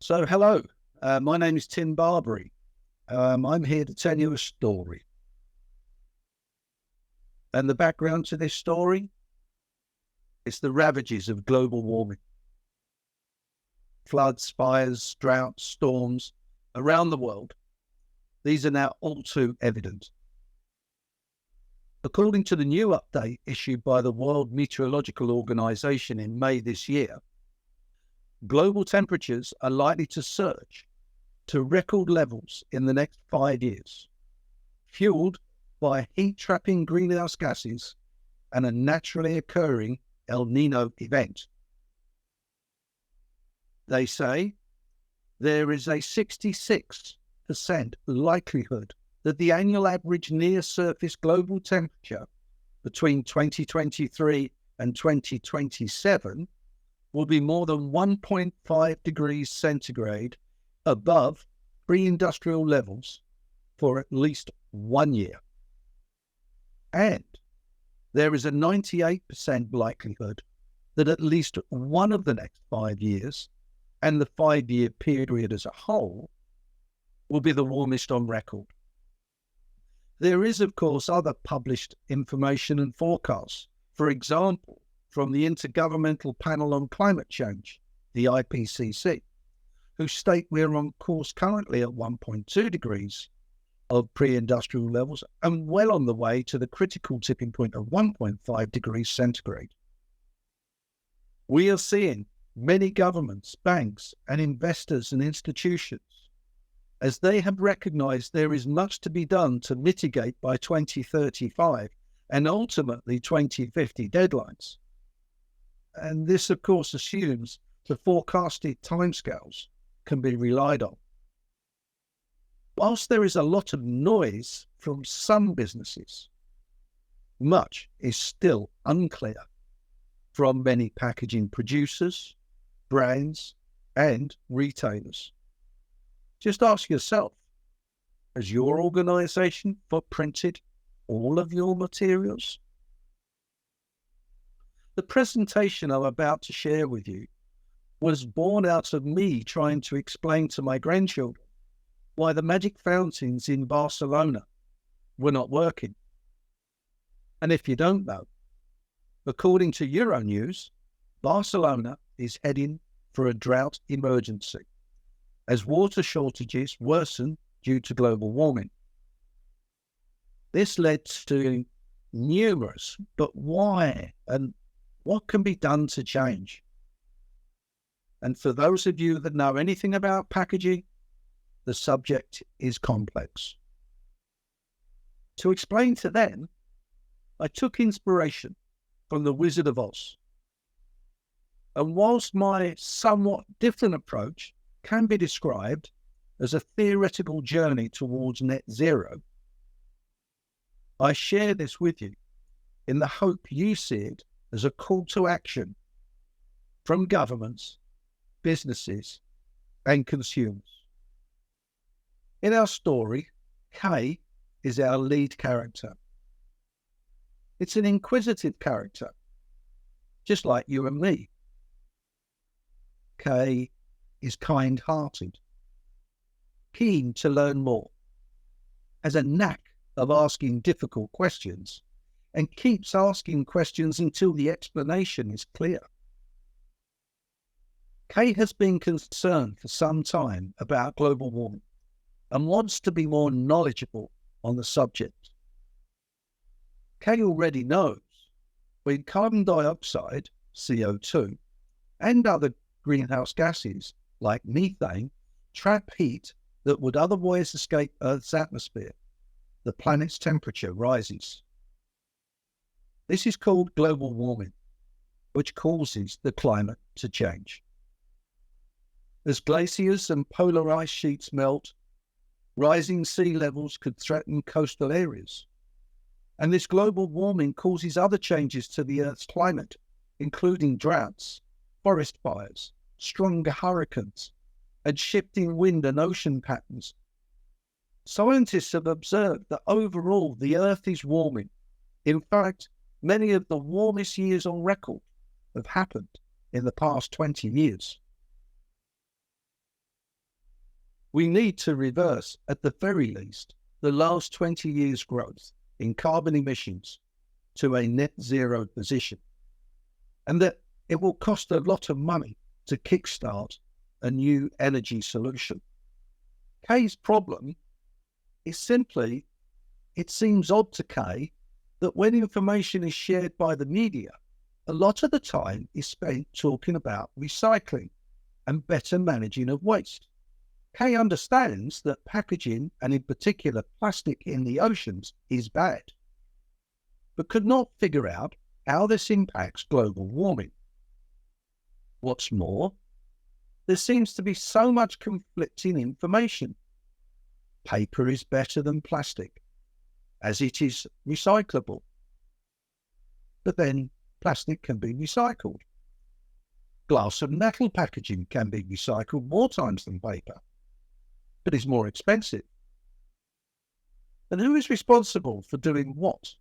So, hello, my name is Tim Barbary. I'm here to tell you a story. And the background to this story is the ravages of global warming. Floods, fires, droughts, storms around the world. These are now all too evident. According to the new update issued by the World Meteorological Organization in May this year, global temperatures are likely to surge to record levels in the next 5 years, fueled by heat-trapping greenhouse gases and a naturally occurring El Nino event. They say there is a 66% likelihood that the annual average near-surface global temperature between 2023 and 2027 will be more than 1.5 degrees centigrade above pre-industrial levels for at least 1 year. And there is a 98% likelihood that at least one of the next 5 years, and the 5-year period as a whole, will be the warmest on record. There is, of course, other published information and forecasts. For example, from the Intergovernmental Panel on Climate Change, the IPCC, who state we're on course currently at 1.2 degrees of pre-industrial levels and well on the way to the critical tipping point of 1.5 degrees centigrade. We are seeing many governments, banks, and investors and institutions, as they have recognized there is much to be done to mitigate by 2035 and ultimately 2050 deadlines. And this, of course, assumes the forecasted timescales can be relied on. Whilst there is a lot of noise from some businesses, much is still unclear from many packaging producers, brands, and retailers. Just ask yourself, has your organization footprinted all of your materials? The presentation I'm about to share with you was born out of me trying to explain to my grandchildren why the magic fountains in Barcelona were not working. And if you don't know, according to Euronews, Barcelona is heading for a drought emergency as water shortages worsen due to global warming. This led to numerous, but why and what can be done to change? And for those of you that know anything about packaging, the subject is complex. To explain to them, I took inspiration from The Wizard of Oz. And whilst my somewhat different approach can be described as a theoretical journey towards net zero, I share this with you in the hope you see it as a call to action from governments, businesses, and consumers. In our story, Kay is our lead character. It's an inquisitive character, just like you and me. Kay is kind-hearted, keen to learn more, has a knack of asking difficult questions, and keeps asking questions until the explanation is clear. Kay has been concerned for some time about global warming and wants to be more knowledgeable on the subject. Kay already knows when carbon dioxide, CO2, and other greenhouse gases like methane trap heat that would otherwise escape Earth's atmosphere, the planet's temperature rises. This is called global warming, which causes the climate to change. As glaciers and polar ice sheets melt, rising sea levels could threaten coastal areas. And this global warming causes other changes to the Earth's climate, including droughts, forest fires, stronger hurricanes, and shifting wind and ocean patterns. Scientists have observed that overall the Earth is warming. In fact, many of the warmest years on record have happened in the past 20 years. We need to reverse, at the very least, the last 20 years' growth in carbon emissions to a net zero position, and that it will cost a lot of money to kickstart a new energy solution. Kay's problem is simply, it seems odd to Kay that when information is shared by the media, a lot of the time is spent talking about recycling and better managing of waste. Kay understands that packaging, and in particular plastic in the oceans, is bad, but could not figure out how this impacts global warming. What's more, there seems to be so much conflicting information. Paper is better than plastic, as it is recyclable. But then plastic can be recycled. Glass and metal packaging can be recycled more times than paper, but is more expensive. And who is responsible for doing what?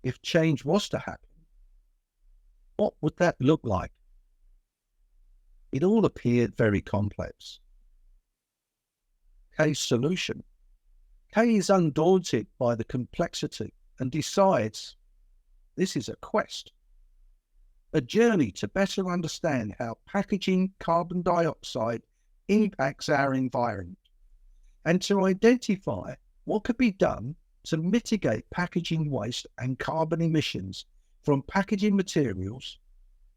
If change was to happen, what would that look like? It all appeared very complex. Kay's solution. Kay is undaunted by the complexity and decides this is a quest, a journey to better understand how packaging carbon dioxide impacts our environment, and to identify what could be done to mitigate packaging waste and carbon emissions from packaging materials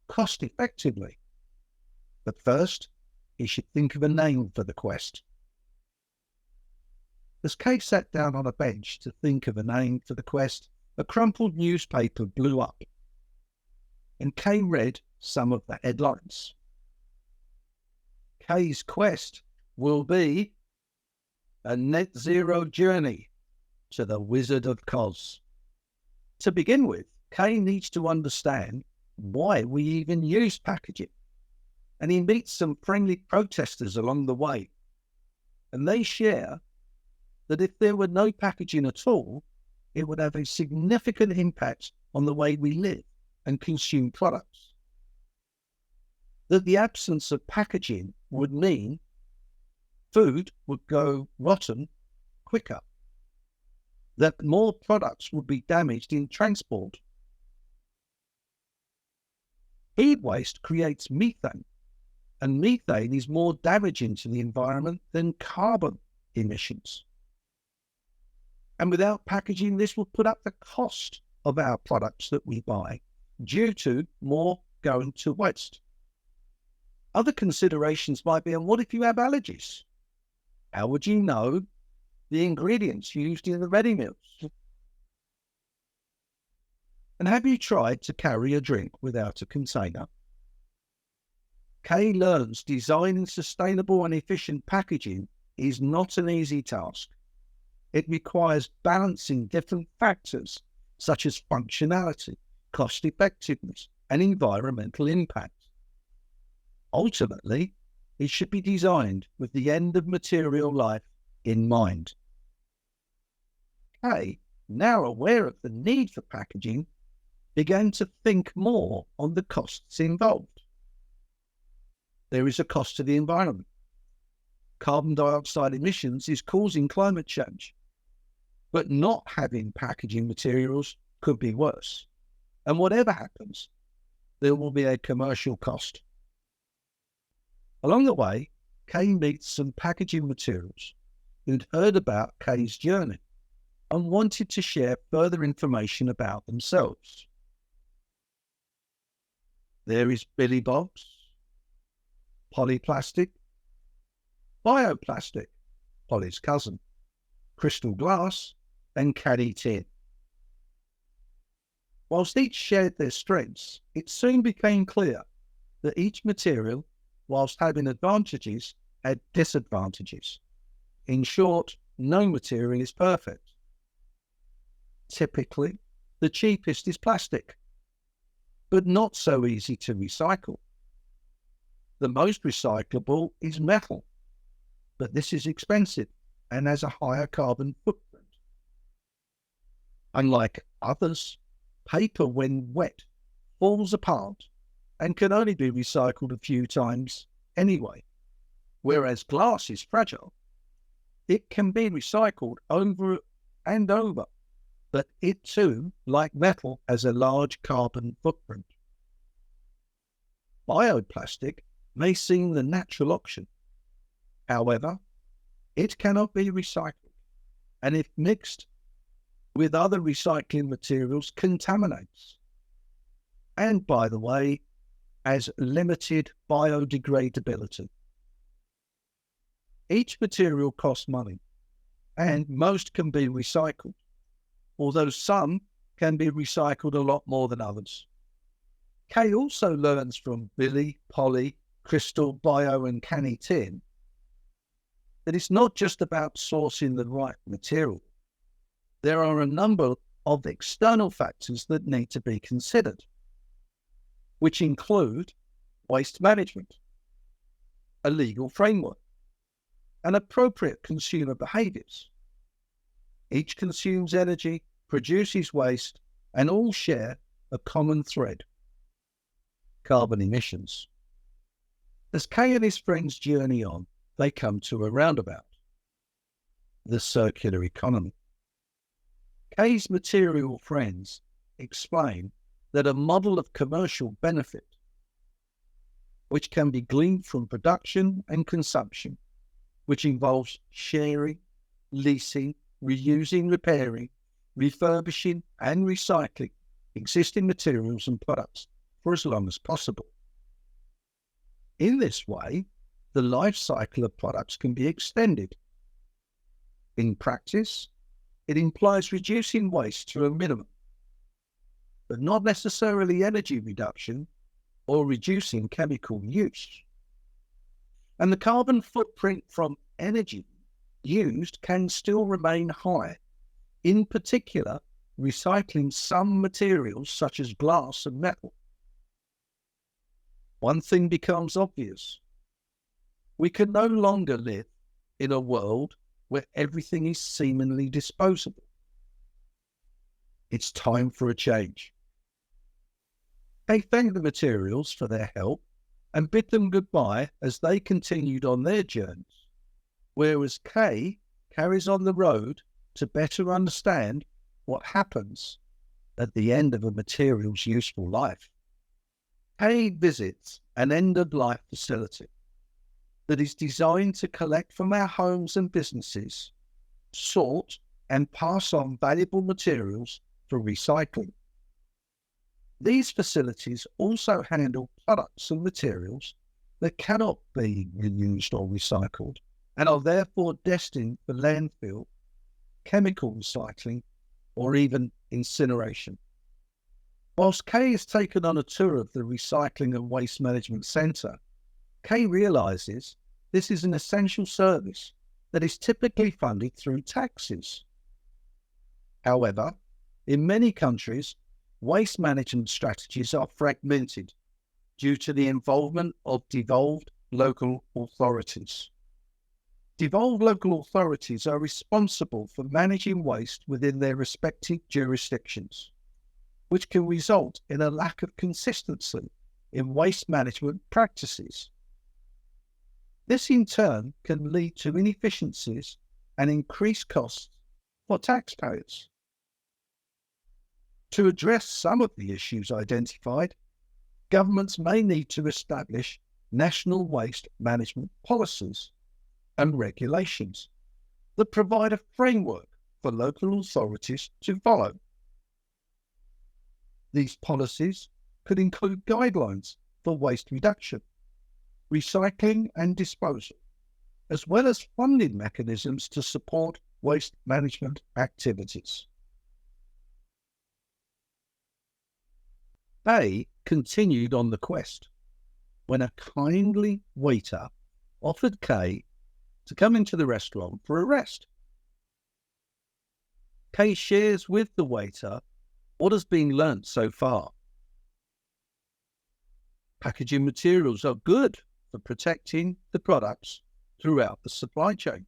cost effectively. But first, he should think of a name for the quest. As Kay sat down on a bench to think of a name for the quest, a crumpled newspaper blew up, and Kay read some of the headlines. Kay's quest will be a net zero journey to the Wizard of Oz. To begin with, Kay needs to understand why we even use packaging, and he meets some friendly protesters along the way, and they share that if there were no packaging at all, it would have a significant impact on the way we live and consume products. That the absence of packaging would mean food would go rotten quicker, that more products would be damaged in transport. Food waste creates methane, and methane is more damaging to the environment than carbon emissions. And without packaging, this will put up the cost of our products that we buy due to more going to waste. Other considerations might be, and what if you have allergies? How would you know the ingredients used in the ready meals? And have you tried to carry a drink without a container? Kay learns designing sustainable and efficient packaging is not an easy task. It requires balancing different factors such as functionality, cost effectiveness, and environmental impact. Ultimately, it should be designed with the end of material life in mind. Kay, now aware of the need for packaging, began to think more on the costs involved. There is a cost to the environment. Carbon dioxide emissions is causing climate change, but not having packaging materials could be worse. And whatever happens, there will be a commercial cost. Along the way, Kay meets some packaging materials who'd heard about Kay's journey and wanted to share further information about themselves. There is Billy Bob's, polyplastic, bioplastic, Polly's cousin, crystal glass, and caddy tin. Whilst each shared their strengths, it soon became clear that each material, whilst having advantages, had disadvantages. In short, no material is perfect. Typically, the cheapest is plastic, but not so easy to recycle. The most recyclable is metal, but this is expensive and has a higher carbon footprint. Unlike others, paper, when wet, falls apart and can only be recycled a few times anyway. Whereas glass is fragile, it can be recycled over and over, but it too, like metal, has a large carbon footprint. Bioplastic may seem the natural option. However, it cannot be recycled, and if mixed with other recycling materials, contaminates. And by the way, has limited biodegradability. Each material costs money, and most can be recycled, although some can be recycled a lot more than others. Kay also learns from Billy, Polly, Crystal, Bio, and Canny Tin that it's not just about sourcing the right material. There are a number of external factors that need to be considered, which include waste management, a legal framework, and appropriate consumer behaviours. Each consumes energy, produces waste, and all share a common thread: carbon emissions. As Kay and his friends journey on, they come to a roundabout: the circular economy. Kay's material friends explain that a model of commercial benefit, which can be gleaned from production and consumption, which involves sharing, leasing, reusing, repairing, refurbishing, and recycling existing materials and products for as long as possible. In this way, the life cycle of products can be extended. In practice, it implies reducing waste to a minimum, but not necessarily energy reduction or reducing chemical use. And the carbon footprint from energy used can still remain high, in particular recycling some materials such as glass and metal. One thing becomes obvious: we can no longer live in a world where everything is seemingly disposable. It's time for a change. They thank the materials for their help and bid them goodbye as they continued on their journeys, whereas Kay carries on the road to better understand what happens at the end of a material's useful life. Kay visits an end-of-life facility that is designed to collect from our homes and businesses, sort and pass on valuable materials for recycling. These facilities also handle products and materials that cannot be reused or recycled and are therefore destined for landfill, chemical recycling, or even incineration. Whilst Kay is taken on a tour of the Recycling and Waste Management Centre, Kay realises this is an essential service that is typically funded through taxes. However, in many countries, waste management strategies are fragmented due to the involvement of devolved local authorities. Devolved local authorities are responsible for managing waste within their respective jurisdictions, which can result in a lack of consistency in waste management practices. This in turn can lead to inefficiencies and increased costs for taxpayers. To address some of the issues identified, governments may need to establish national waste management policies and regulations that provide a framework for local authorities to follow. These policies could include guidelines for waste reduction, recycling and disposal, as well as funding mechanisms to support waste management activities. They continued on the quest when a kindly waiter offered Kay to come into the restaurant for a rest. Kay shares with the waiter what has been learnt so far. Packaging materials are good for protecting the products throughout the supply chain.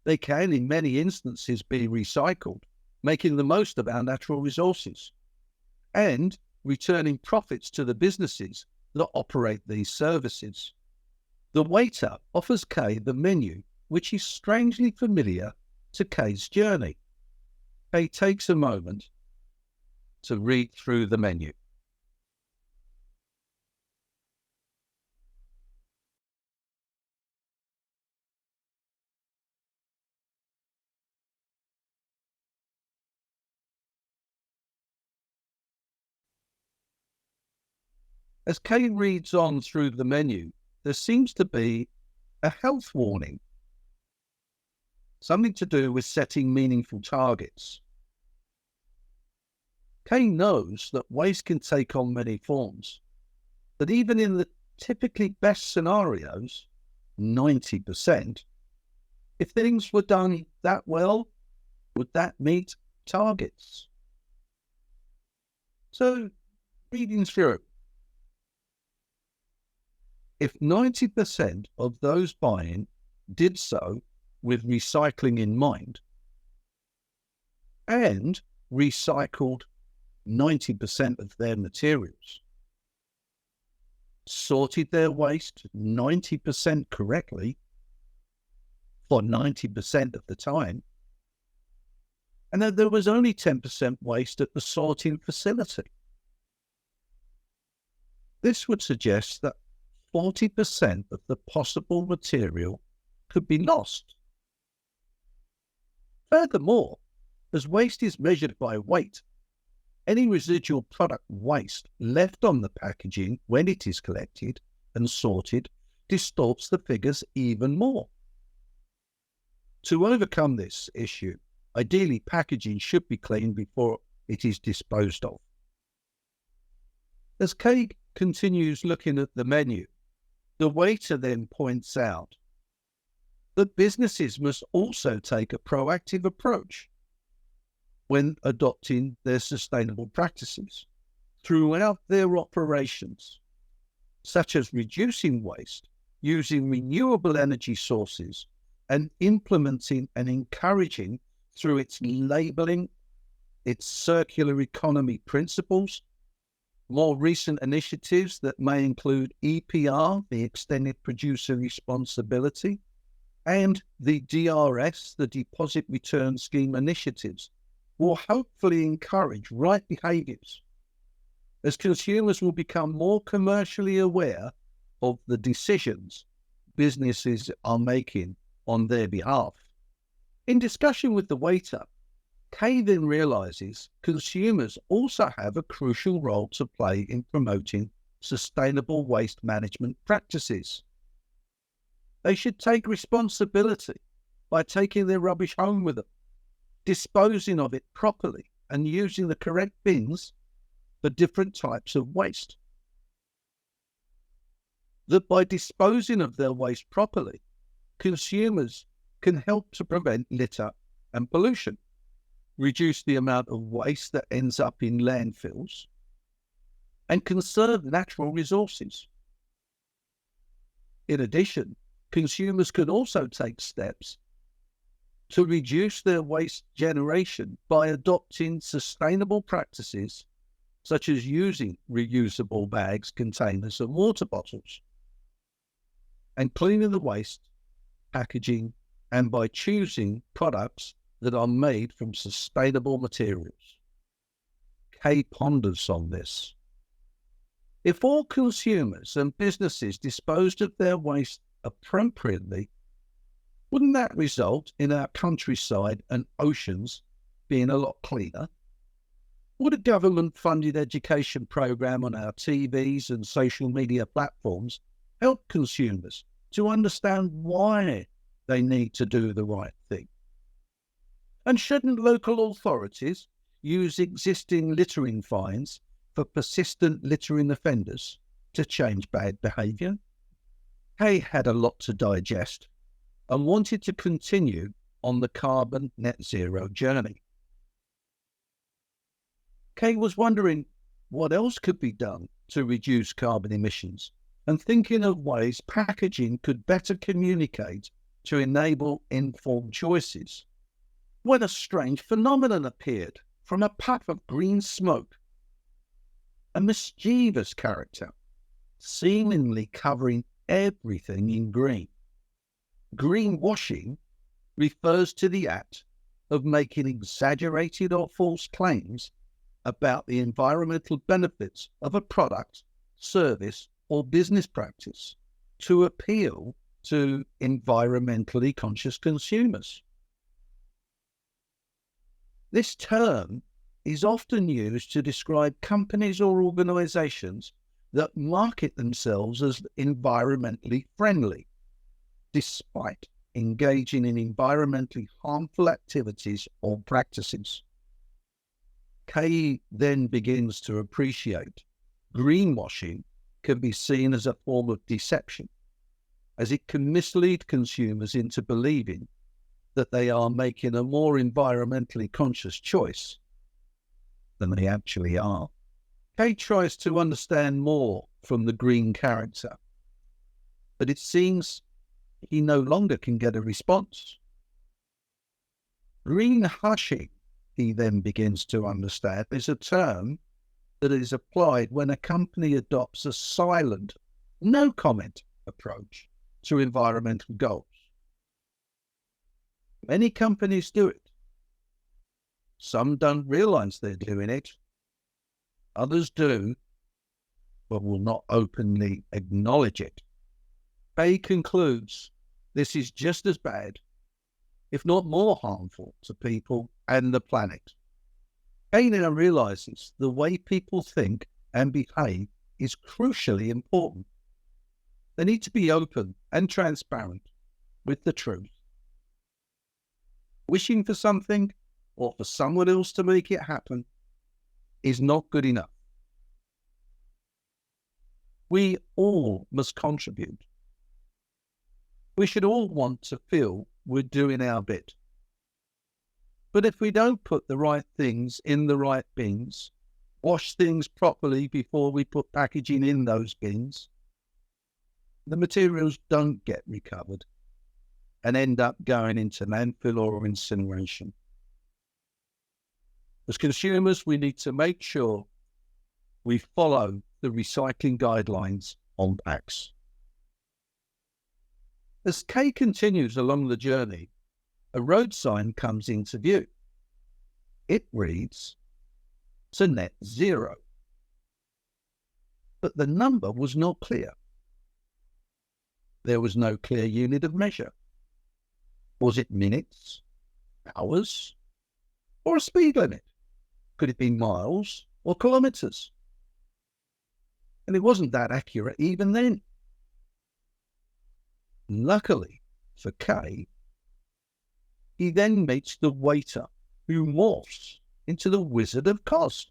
They can, in many instances, be recycled, making the most of our natural resources and returning profits to the businesses that operate these services. The waiter offers Kay the menu, which is strangely familiar to Kay's journey. Kay takes a moment to read through the menu. As Kay reads on through the menu, there seems to be a health warning, something to do with setting meaningful targets. Kay knows that waste can take on many forms, that even in the typically best scenarios, 90%, if things were done that well, would that meet targets? So, reading through, if 90% of those buying did so with recycling in mind and recycled 90% of their materials, sorted their waste 90% correctly for 90% of the time, and that there was only 10% waste at the sorting facility. This would suggest that 40% of the possible material could be lost. Furthermore, as waste is measured by weight, any residual product waste left on the packaging when it is collected and sorted distorts the figures even more. To overcome this issue, ideally packaging should be cleaned before it is disposed of. As Kay continues looking at the menu, the waiter then points out that businesses must also take a proactive approach when adopting their sustainable practices throughout their operations, such as reducing waste, using renewable energy sources, and implementing and encouraging through its labelling, its circular economy principles, more recent initiatives that may include EPR, the Extended Producer Responsibility, and the DRS, the Deposit Return Scheme initiatives, will hopefully encourage right behaviours as consumers will become more commercially aware of the decisions businesses are making on their behalf. In discussion with the waiter, Kay then realises consumers also have a crucial role to play in promoting sustainable waste management practices. They should take responsibility by taking their rubbish home with them, disposing of it properly and using the correct bins for different types of waste. That by disposing of their waste properly, consumers can help to prevent litter and pollution, reduce the amount of waste that ends up in landfills, and conserve natural resources. In addition, consumers can also take steps to reduce their waste generation by adopting sustainable practices such as using reusable bags, containers, and water bottles, and cleaning the waste, packaging, and by choosing products that are made from sustainable materials. Kay ponders on this. If all consumers and businesses disposed of their waste appropriately, wouldn't that result in our countryside and oceans being a lot cleaner? Would a government-funded education program on our TVs and social media platforms help consumers to understand why they need to do the right thing? And shouldn't local authorities use existing littering fines for persistent littering offenders to change bad behaviour? Kay had a lot to digest and wanted to continue on the carbon net zero journey. Kay was wondering what else could be done to reduce carbon emissions and thinking of ways packaging could better communicate to enable informed choices, when a strange phenomenon appeared from a puff of green smoke, a mischievous character seemingly covering everything in green. Greenwashing refers to the act of making exaggerated or false claims about the environmental benefits of a product, service, or business practice to appeal to environmentally conscious consumers. This term is often used to describe companies or organizations that market themselves as environmentally friendly, despite engaging in environmentally harmful activities or practices. Kay then begins to appreciate greenwashing can be seen as a form of deception, as it can mislead consumers into believing that they are making a more environmentally conscious choice than they actually are. Kay tries to understand more from the green character, but it seems he no longer can get a response. Green hushing, he then begins to understand, is a term that is applied when a company adopts a silent, no comment approach to environmental goals. Many companies do it. Some don't realize they're doing it. Others do, but will not openly acknowledge it. Kay concludes this is just as bad, if not more harmful, to people and the planet. Kay now realizes the way people think and behave is crucially important. They need to be open and transparent with the truth. Wishing for something or for someone else to make it happen is not good enough. We all must contribute. We should all want to feel we're doing our bit. But if we don't put the right things in the right bins, wash things properly before we put packaging in those bins, the materials don't get recovered and end up going into landfill or incineration. As consumers, we need to make sure we follow the recycling guidelines on packs. As Kay continues along the journey, a road sign comes into view. It reads, to net zero. But the number was not clear. There was no clear unit of measure. Was it minutes, hours, or a speed limit? Could it be miles or kilometers? And it wasn't that accurate even then. Luckily for Kay, he then meets the waiter who morphs into the Wizard of Oz.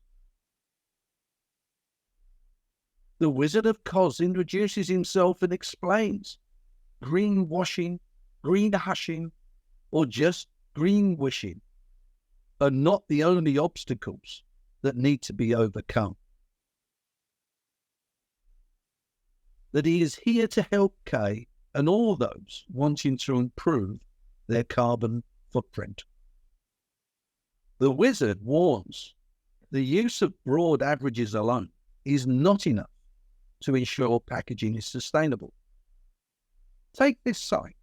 The Wizard of Oz introduces himself and explains greenwashing, green hushing, or just green wishing are not the only obstacles that need to be overcome. That he is here to help Kay and all those wanting to improve their carbon footprint. The wizard warns the use of broad averages alone is not enough to ensure packaging is sustainable. Take this sign.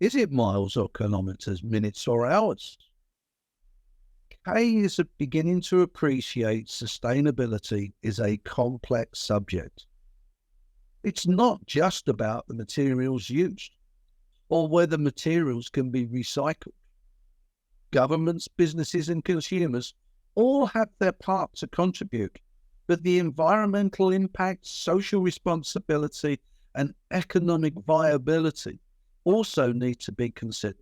Is it miles or kilometers, minutes or hours? Kay is beginning to appreciate sustainability is a complex subject. It's not just about the materials used or whether materials can be recycled. Governments, businesses and consumers all have their part to contribute, but the environmental impact, social responsibility and economic viability also need to be considered.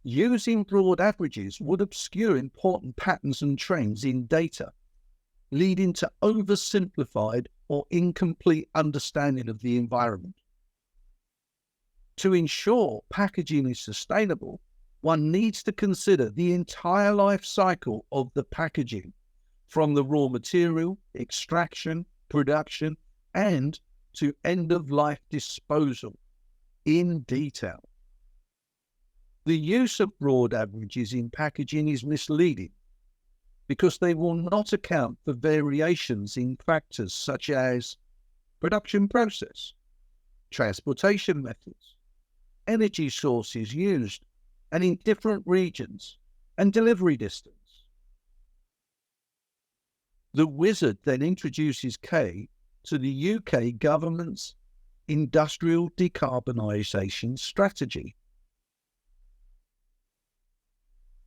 Using broad averages would obscure important patterns and trends in data, leading to oversimplified or incomplete understanding of the environment. To ensure packaging is sustainable, one needs to consider the entire life cycle of the packaging, from the raw material, extraction, production, and to end-of-life disposal in detail. The use of broad averages in packaging is misleading because they will not account for variations in factors such as production process, transportation methods, energy sources used and in different regions, and delivery distance. The wizard then introduces K to the UK government's industrial decarbonisation strategy.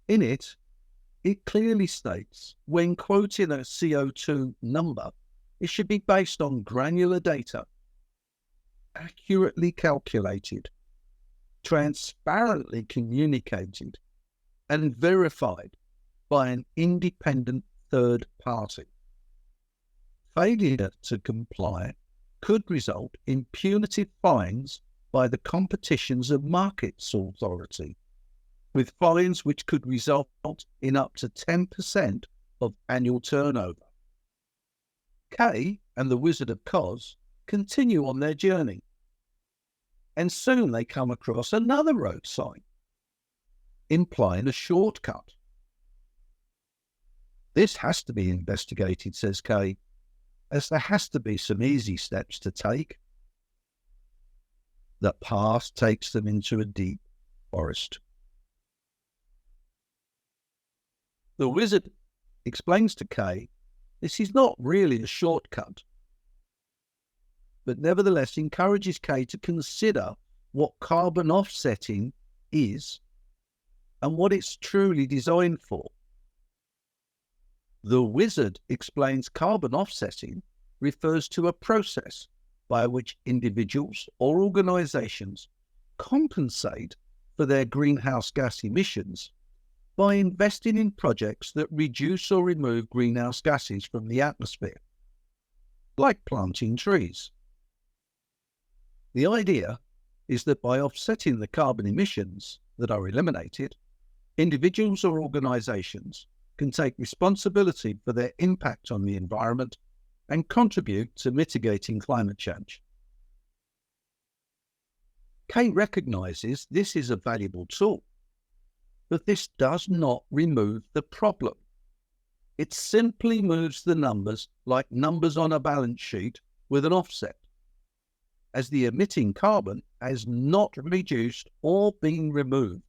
In it, it clearly states when quoting a CO2 number, it should be based on granular data, accurately calculated, transparently communicated, and verified by an independent third party. Failure to comply could result in punitive fines by the Competitions and Markets Authority, with fines which could result in up to 10% of annual turnover. Kay and the Wizard of Oz continue on their journey, and soon they come across another road sign, implying a shortcut. This has to be investigated, says Kay, as there has to be some easy steps to take. The path takes them into a deep forest. The wizard explains to Kay this is not really a shortcut, but nevertheless encourages Kay to consider what carbon offsetting is and what it's truly designed for. The wizard explains carbon offsetting refers to a process by which individuals or organisations compensate for their greenhouse gas emissions by investing in projects that reduce or remove greenhouse gases from the atmosphere, like planting trees. The idea is that by offsetting the carbon emissions that are eliminated, individuals or organisations can take responsibility for their impact on the environment and contribute to mitigating climate change. Kay recognises this is a valuable tool, but this does not remove the problem. It simply moves the numbers like numbers on a balance sheet with an offset, as the emitting carbon has not reduced or been removed.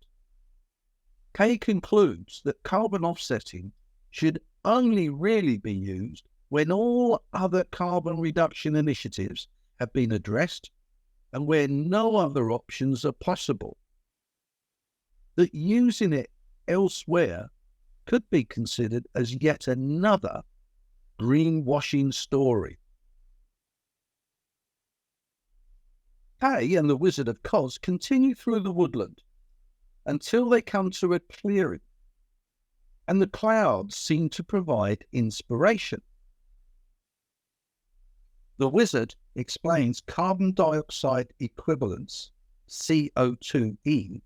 Kay concludes that carbon offsetting should only really be used when all other carbon reduction initiatives have been addressed and where no other options are possible. That using it elsewhere could be considered as yet another greenwashing story. Kay and the Wizard of Oz continue through the woodland until they come to a clearing, and the clouds seem to provide inspiration. The wizard explains carbon dioxide equivalence, CO2e,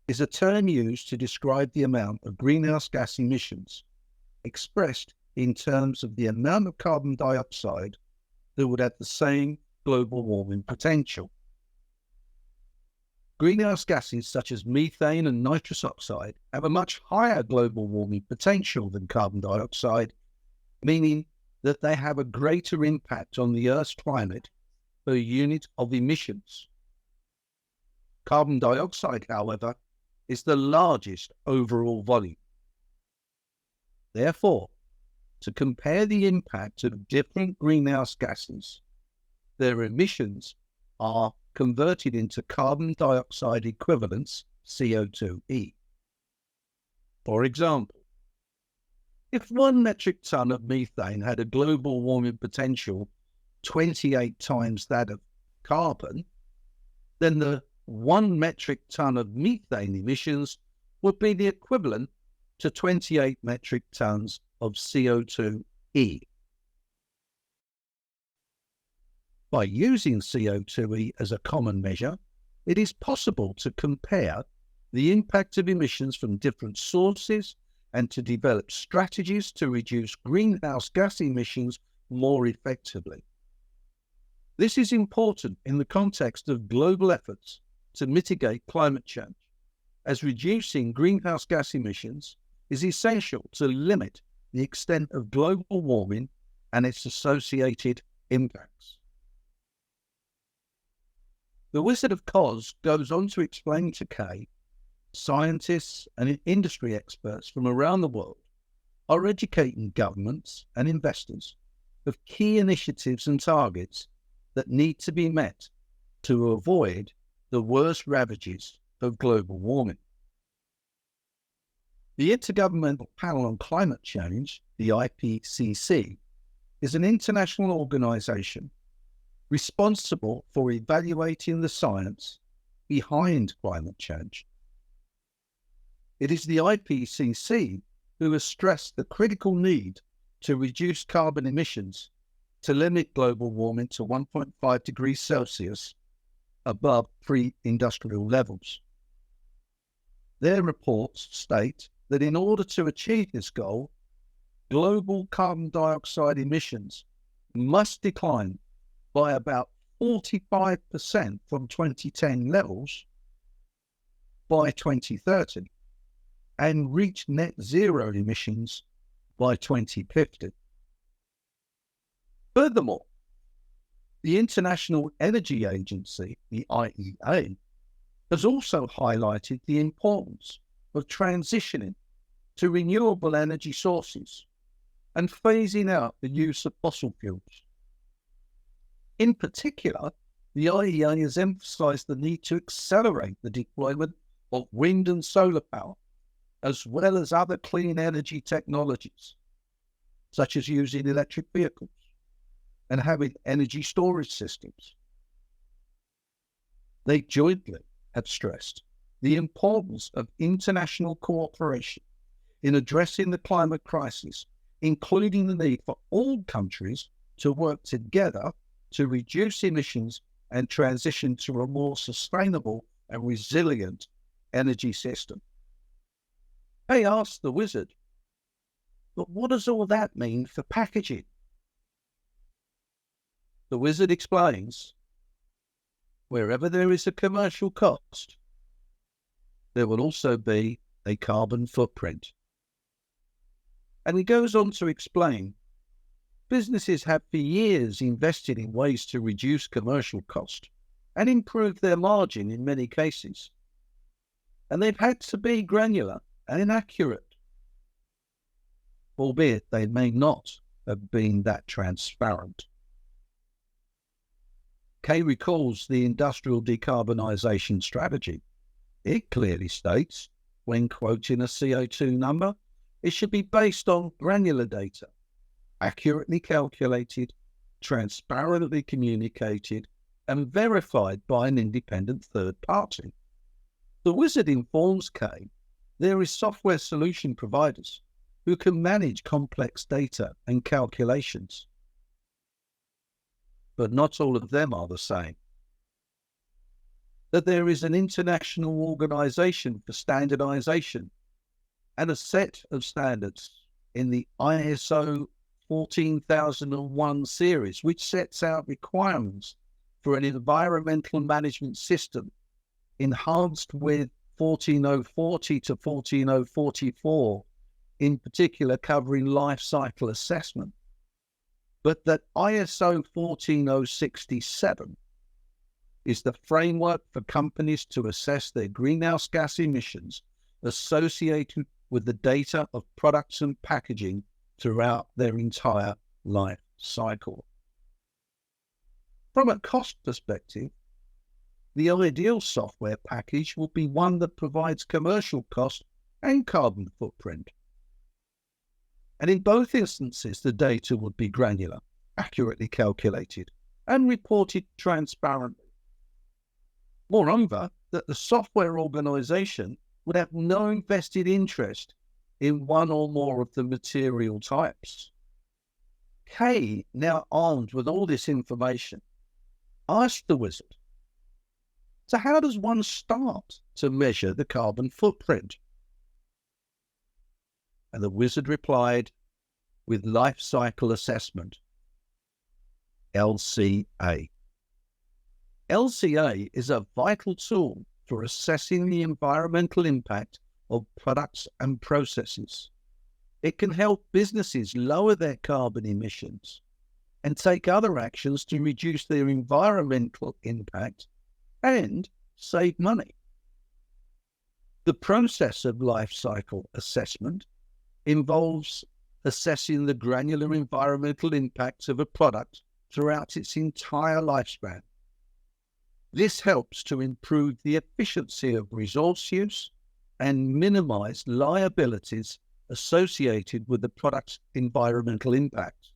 is a term used to describe the amount of greenhouse gas emissions expressed in terms of the amount of carbon dioxide that would have the same global warming potential. Greenhouse gases such as methane and nitrous oxide have a much higher global warming potential than carbon dioxide, meaning that they have a greater impact on the Earth's climate per unit of emissions. Carbon dioxide, however, is the largest overall volume. Therefore, to compare the impact of different greenhouse gases, their emissions are converted into carbon dioxide equivalents, CO2e. For example, if 1 metric ton of methane had a global warming potential 28 times that of carbon, then the 1 metric ton of methane emissions would be the equivalent to 28 metric tons of CO2e. By using CO2e as a common measure, it is possible to compare the impact of emissions from different sources and to develop strategies to reduce greenhouse gas emissions more effectively. This is important in the context of global efforts to mitigate climate change, as reducing greenhouse gas emissions is essential to limit the extent of global warming and its associated impacts. The Wizard of Cos goes on to explain to Kay, scientists and industry experts from around the world are educating governments and investors of key initiatives and targets that need to be met to avoid the worst ravages of global warming. The Intergovernmental Panel on Climate Change, the IPCC, is an international organisation responsible for evaluating the science behind climate change. It is the IPCC who has stressed the critical need to reduce carbon emissions to limit global warming to 1.5 degrees Celsius above pre-industrial levels. Their reports state that in order to achieve this goal, global carbon dioxide emissions must decline by about 45% from 2010 levels by 2030 and reach net zero emissions by 2050. Furthermore, the International Energy Agency, the IEA, has also highlighted the importance of transitioning to renewable energy sources and phasing out the use of fossil fuels. In particular, the IEA has emphasized the need to accelerate the deployment of wind and solar power, as well as other clean energy technologies, such as using electric vehicles and having energy storage systems. They jointly have stressed the importance of international cooperation in addressing the climate crisis, including the need for all countries to work together to reduce emissions and transition to a more sustainable and resilient energy system. They asked the Wizard, but what does all that mean for packaging? The Wizard explains, wherever there is a commercial cost, there will also be a carbon footprint. And he goes on to explain, businesses have for years invested in ways to reduce commercial cost and improve their margin in many cases. And they've had to be granular and inaccurate, albeit they may not have been that transparent. Kay recalls the industrial decarbonisation strategy. It clearly states, when quoting a CO2 number, it should be based on granular data, accurately calculated, transparently communicated, and verified by an independent third party. The Wizard informs Kay there is software solution providers who can manage complex data and calculations. But not all of them are the same. That there is an international organization for standardization and a set of standards in the ISO 14001 series, which sets out requirements for an environmental management system enhanced with 14040 to 14044, in particular covering life cycle assessment. But that ISO 14067 is the framework for companies to assess their greenhouse gas emissions associated with the data of products and packaging throughout their entire life cycle. From a cost perspective, the ideal software package will be one that provides commercial cost and carbon footprint. And in both instances, the data would be granular, accurately calculated, and reported transparently. Moreover, that the software organization would have no vested interest in one or more of the material types. Kay, now armed with all this information, asked the Wizard, so how does one start to measure the carbon footprint? And the Wizard replied with life cycle assessment, LCA. LCA is a vital tool for assessing the environmental impact of products and processes. It can help businesses lower their carbon emissions and take other actions to reduce their environmental impact and save money. The process of life cycle assessment involves assessing the granular environmental impacts of a product throughout its entire lifespan. This helps to improve the efficiency of resource use and minimize liabilities associated with the product's environmental impact.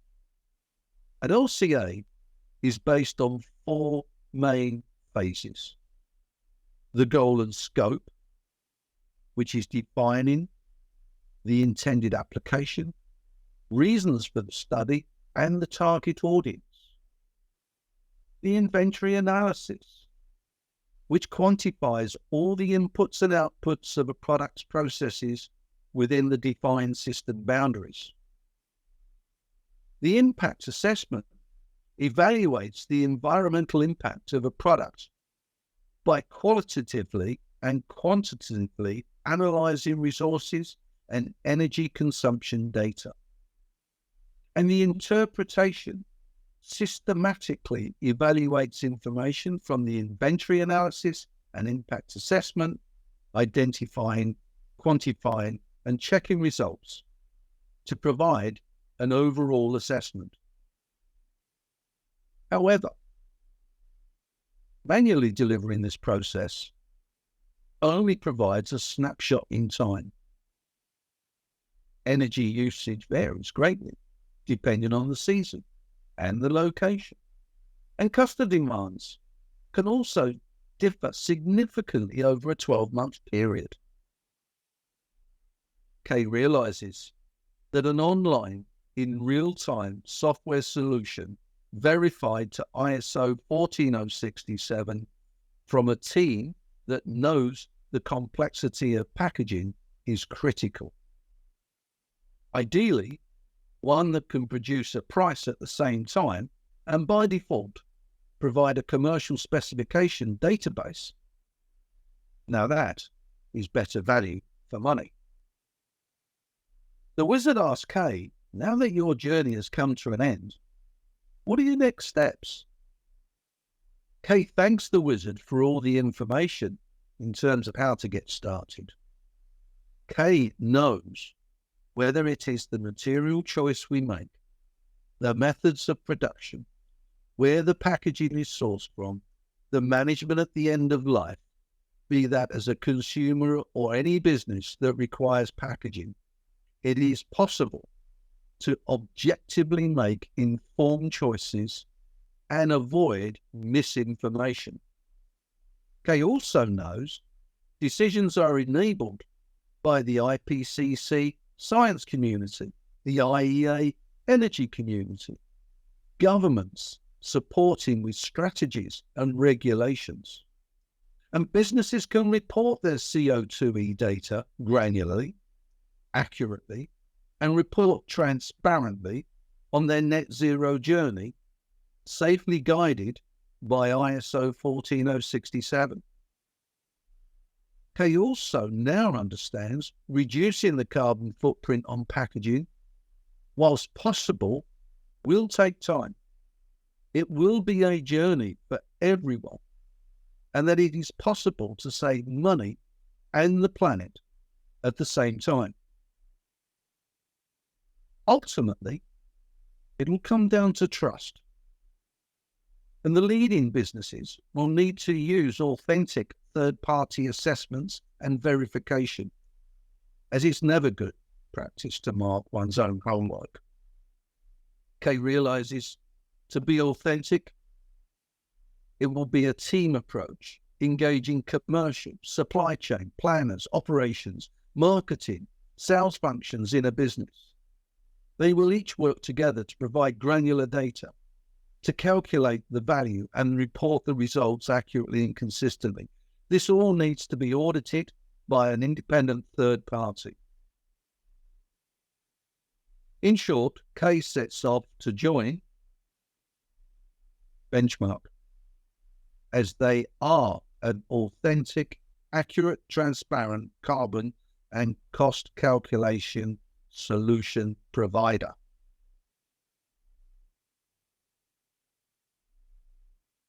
An LCA is based on 4 main phases: the goal and scope, which is defining the intended application, reasons for the study, and the target audience. The inventory analysis, which quantifies all the inputs and outputs of a product's processes within the defined system boundaries. The impact assessment evaluates the environmental impact of a product by qualitatively and quantitatively analyzing resources and energy consumption data. And the interpretation systematically evaluates information from the inventory analysis and impact assessment, identifying, quantifying, and checking results to provide an overall assessment. However, manually delivering this process only provides a snapshot in time. Energy usage varies greatly depending on the season and the location, and customer demands can also differ significantly over a 12-month period. Kay realizes that an online, in real-time software solution verified to ISO 14067 from a team that knows the complexity of packaging is critical. Ideally, one that can produce a price at the same time and by default provide a commercial specification database. Now that is better value for money. The wizard asked Kay, now that your journey has come to an end, what are your next steps? Kay thanks the wizard for all the information in terms of how to get started. Kay knows whether it is the material choice we make, the methods of production, where the packaging is sourced from, the management at the end of life, be that as a consumer or any business that requires packaging, it is possible to objectively make informed choices and avoid misinformation. Kay also knows decisions are enabled by the IPCC science community, the IEA energy community, governments supporting with strategies and regulations. And businesses can report their CO2e data granularly, accurately, and report transparently on their net zero journey, safely guided by ISO 14067. Kay also now understands reducing the carbon footprint on packaging, whilst possible, will take time. It will be a journey for everyone, and that it is possible to save money and the planet at the same time. Ultimately, it will come down to trust. And the leading businesses will need to use authentic third-party assessments and verification, as it's never good practice to mark one's own homework. Kay realizes to be authentic, it will be a team approach, engaging commercial, supply chain, planners, operations, marketing, sales functions in a business. They will each work together to provide granular data, to calculate the value and report the results accurately and consistently. This all needs to be audited by an independent third party. In short, Kay sets off to join Benchmark, as they are an authentic, accurate, transparent carbon and cost calculation solution provider.